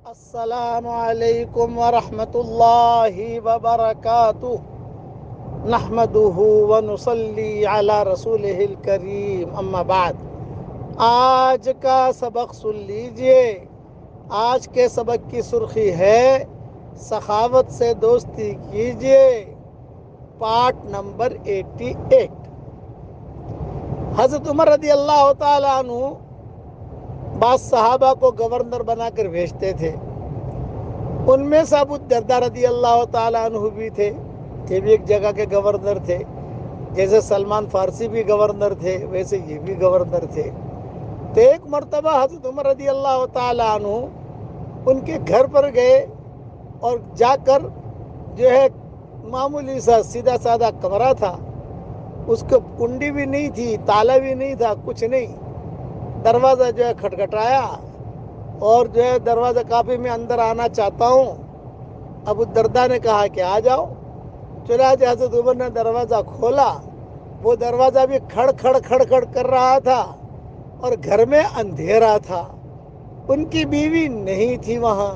السلام علیکم ورحمۃ اللہ وبرکاتہ نحمده ونصلی علی رسولہ الکریم اما بعد۔ آج کا سبق سن لیجئے۔ آج کے سبق کی سرخی ہے سخاوت سے دوستی کیجئے، پارٹ نمبر 88۔ حضرت عمر رضی اللہ تعالیٰ عنہ بعض صحابہ کو گورنر بنا کر بھیجتے تھے۔ ان میں سے ابو الدرداء رضی اللہ تعالیٰ عنہ بھی تھے، یہ بھی ایک جگہ کے گورنر تھے۔ جیسے سلمان فارسی بھی گورنر تھے ویسے یہ بھی گورنر تھے۔ تو ایک مرتبہ حضرت عمر رضی اللہ تعالیٰ عنہ ان کے گھر پر گئے اور جا کر جو ہے معمولی سا سیدھا سادہ کمرہ تھا، اس کو کنڈی بھی نہیں تھی، تالا بھی نہیں تھا، کچھ نہیں۔ دروازہ جو ہے کھٹکھٹایا اور جو ہے دروازہ کافی میں اندر آنا چاہتا ہوں۔ ابو الدرداء نے کہا کہ آ جاؤ۔ چنانچہ حضرت عمر نے دروازہ کھولا، وہ دروازہ بھی کھڑ کھڑ کر رہا تھا اور گھر میں اندھیرا تھا، ان کی بیوی نہیں تھی وہاں،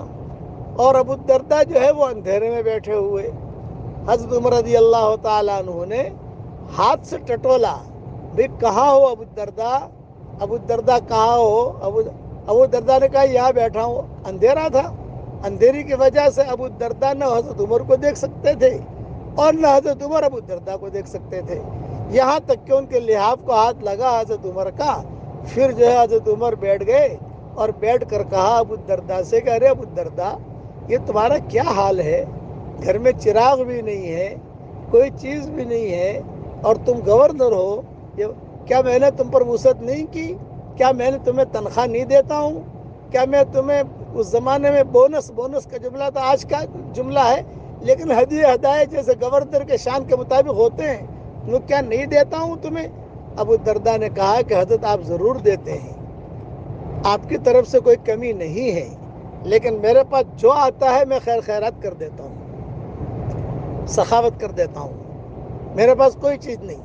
اور ابو الدرداء جو ہے وہ اندھیرے میں بیٹھے ہوئے۔ حضرت عمر رضی اللہ تعالیٰ عنہ نے ہاتھ سے ٹٹولا، بھئی کہاں ہو ابو الدرداء؟ ابو الدرداء کہاں ہو؟ ابو الدرداء نے کہا یہاں بیٹھا ہوں۔ اندھیرا تھا، اندھیری کی وجہ سے ابو الدرداء نہ حضرت عمر کو دیکھ سکتے تھے اور نہ حضرت عمر ابو الدرداء کو دیکھ سکتے تھے، یہاں تک کہ ان کے لحاف کو ہاتھ لگا حضرت عمر کا۔ پھر جو ہے حضرت عمر بیٹھ گئے اور بیٹھ کر کہا ابو الدرداء سے کہ ارے ابو الدرداء، یہ تمہارا کیا حال ہے؟ گھر میں چراغ بھی نہیں ہے، کوئی چیز بھی نہیں ہے، اور تم گورنر ہو، کیا میں نے تم پر وسعت نہیں کی؟ کیا میں نے تمہیں تنخواہ نہیں دیتا ہوں؟ کیا میں تمہیں اس زمانے میں بونس کا جملہ تھا، آج کا جملہ ہے لیکن ہدیہ ہدایہ جیسے گورنر کے شان کے مطابق ہوتے ہیں، وہ کیا نہیں دیتا ہوں تمہیں؟ ابو الدرداء نے کہا کہ حضرت آپ ضرور دیتے ہیں، آپ کی طرف سے کوئی کمی نہیں ہے، لیکن میرے پاس جو آتا ہے میں خیرات کر دیتا ہوں، سخاوت کر دیتا ہوں، میرے پاس کوئی چیز نہیں،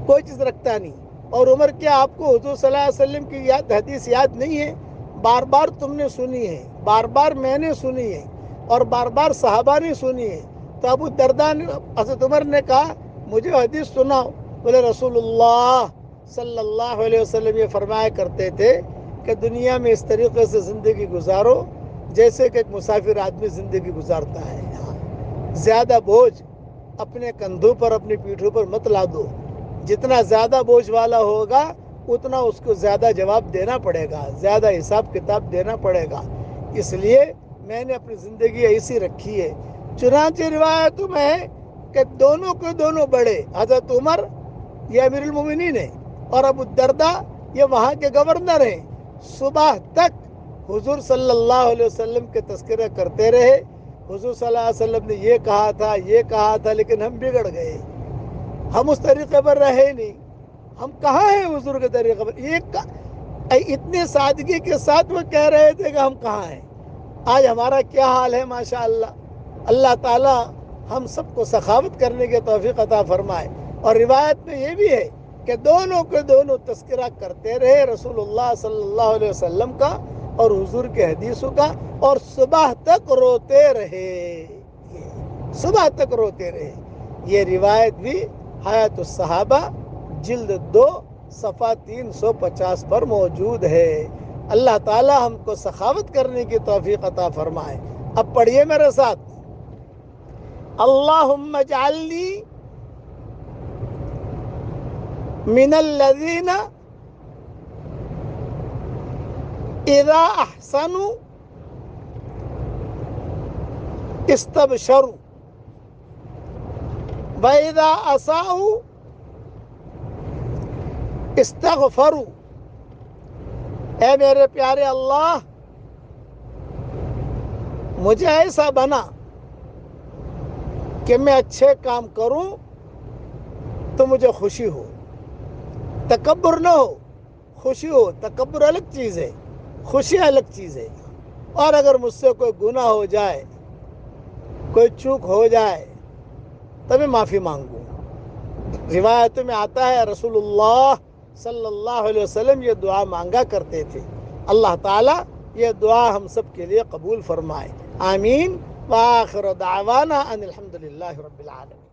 کوئی چیز رکھتا نہیں۔ اور عمر کیا آپ کو حضور صلی اللہ علیہ وسلم کی حدیث یاد نہیں ہے؟ بار بار تم نے سنی ہے، بار بار میں نے سنی ہے، اور بار بار صحابہ نے سنی ہے۔ تو ابو الدرداء نے حضرت عمر نے کہا مجھے حدیث سناؤ۔ بولے رسول اللہ صلی اللہ علیہ وسلم یہ فرمایا کرتے تھے کہ دنیا میں اس طریقے سے زندگی گزارو جیسے کہ ایک مسافر آدمی زندگی گزارتا ہے۔ زیادہ بوجھ اپنے کندھوں پر اپنی پیٹھوں پر مت لا دو، جتنا زیادہ بوجھ والا ہوگا اتنا اس کو زیادہ جواب دینا پڑے گا، زیادہ حساب کتاب دینا پڑے گا، اس لیے میں نے اپنی زندگی ایسی رکھی ہے۔ چنانچہ روایتوں میں ہے کہ دونوں کے دونوں بڑے، حضرت عمر یہ امیر المومنین ہیں اور ابو الدرداء یہ وہاں کے گورنر ہیں، صبح تک حضور صلی اللہ علیہ وسلم کے تذکرے کرتے رہے۔ حضور صلی اللہ علیہ وسلم نے یہ کہا تھا لیکن ہم بگڑ گئے، ہم اس طریقے پر رہے نہیں، ہم کہاں ہیں حضور کے طریقے پر؟ اتنے سادگی کے ساتھ وہ کہہ رہے تھے کہ ہم کہاں ہیں۔ آج ہمارا کیا حال ہے؟ ماشاءاللہ، اللہ تعالی ہم سب کو سخاوت کرنے کی توفیق عطا فرمائے۔ اور روایت میں یہ بھی ہے کہ دونوں کے دونوں تذکرہ کرتے رہے رسول اللہ صلی اللہ علیہ وسلم کا اور حضور کے حدیثوں کا، اور صبح تک روتے رہے، صبح تک روتے رہے۔ یہ روایت بھی حیات الصحابہ جلد 2 صفحہ 350 پر موجود ہے۔ اللہ تعالی ہم کو سخاوت کرنے کی توفیق عطا فرمائے۔ اب پڑھیے میرے ساتھ، اللہم اجعلنی من الذین اذا احسنوا استبشروا وَإِذَا أَسَاءُوا استغفروا۔ اے میرے پیارے اللہ، مجھے ایسا بنا کہ میں اچھے کام کروں تو مجھے خوشی ہو، تکبر نہ ہو، خوشی ہو۔ تکبر الگ چیز ہے، خوشی الگ چیز ہے۔ اور اگر مجھ سے کوئی گناہ ہو جائے، کوئی چوک ہو جائے تو میں معافی مانگوں۔ روایتوں میں آتا ہے رسول اللہ صلی اللہ علیہ وسلم یہ دعا مانگا کرتے تھے، اللہ تعالیٰ یہ دعا ہم سب کے لیے قبول فرمائے، آمین۔ وآخر دعوانا ان الحمد للہ رب العالمین۔